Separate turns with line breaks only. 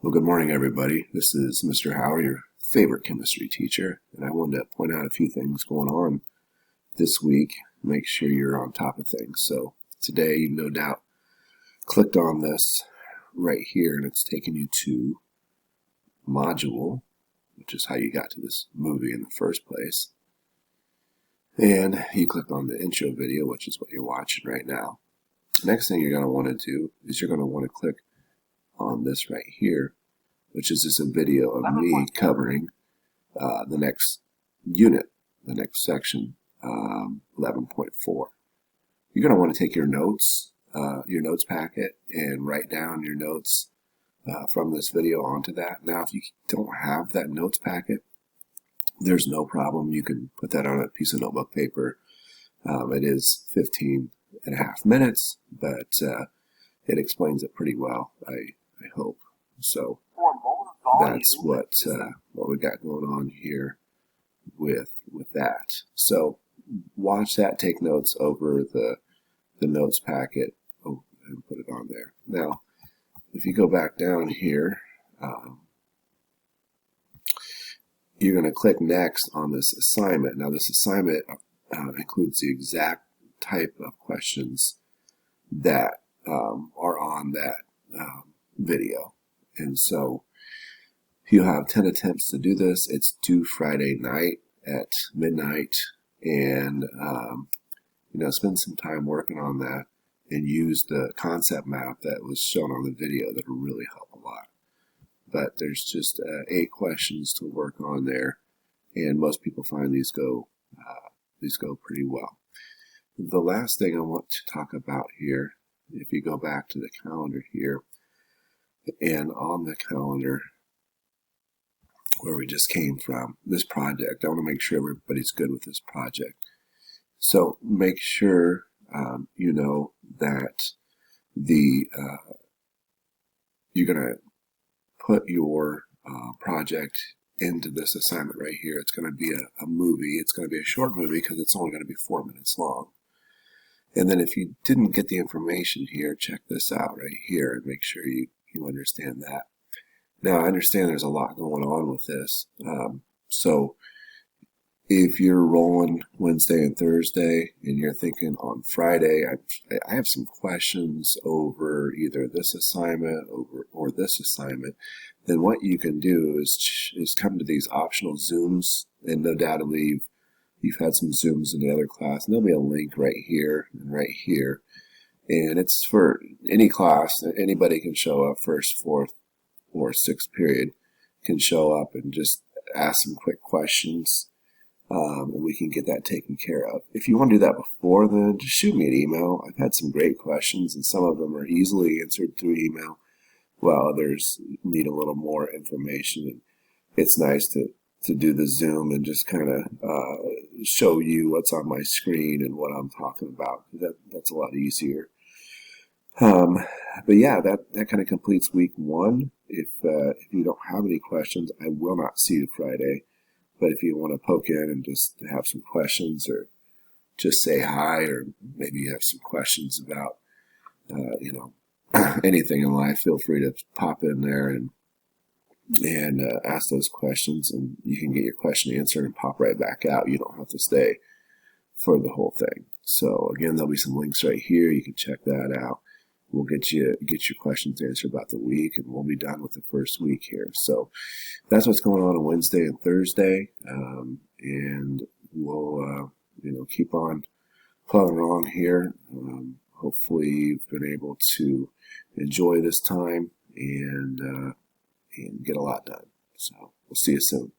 Well, good morning, everybody. This is Mr. Howard, your favorite chemistry teacher, and I wanted to point out a few things going on this week. Make sure you're on top of things. So today, you no doubt clicked on this right here, and it's taking you to module, which is how you got to this movie in the first place. And you clicked on the intro video, which is what you're watching right now. Next thing you're going to want to do is you're going to want to click on this right here, which is just a video of me covering the next unit, the next section, 11.4. You're going to want to take your notes packet, and write down your notes from this video onto that. Now, if you don't have that notes packet, there's no problem. You can put that on a piece of notebook paper. It is 15.5 minutes, but it explains it pretty well, I hope. So that's what we got going on here with that. So watch that, take notes over the notes packet, and put it on there. Now, if you go back down here, you're going to click next on this assignment. Now, this assignment includes the exact type of questions that are on that video. And so you have 10 attempts to do this. It's due Friday night at midnight, and spend some time working on that and use the concept map that was shown on the video. That will really help a lot. But there's just 8 questions to work on there, and most people find these go pretty well. The last thing I want to talk about here, if you go back to the calendar here, and on the calendar where we just came from, this project, I want to make sure everybody's good with this project. So make sure you know that you're going to put your project into this assignment right here. It's going to be a movie. It's going to be a short movie because it's only going to be 4 minutes long. And then if you didn't get the information here, check this out right here and make sure you understand that. Now, I understand there's a lot going on with this. So if you're rolling Wednesday and Thursday and you're thinking on Friday, I have some questions over either this assignment or this assignment, then what you can do is come to these optional Zooms, and no doubt you've had some Zooms in the other class, and there'll be a link right here and right here. And it's for any class. Anybody can show up, first, fourth, or sixth period can show up and just ask some quick questions, and we can get that taken care of. If you want to do that before then, just shoot me an email. I've had some great questions, and some of them are easily answered through email, while others need a little more information. And it's nice to do the Zoom and just kind of show you what's on my screen and what I'm talking about. That's a lot easier. But yeah, that kind of completes week 1. If you don't have any questions, I will not see you Friday. But if you want to poke in and just have some questions, or just say hi, or maybe you have some questions about anything in life, feel free to pop in there and ask those questions, and you can get your question answered and pop right back out. You don't have to stay for the whole thing. So again, there'll be some links right here. You can check that out. We'll get your questions answered about the week, and we'll be done with the first week here. So that's what's going on Wednesday and Thursday, and we'll keep on plugging along here. Hopefully you've been able to enjoy this time and get a lot done. So we'll see you soon.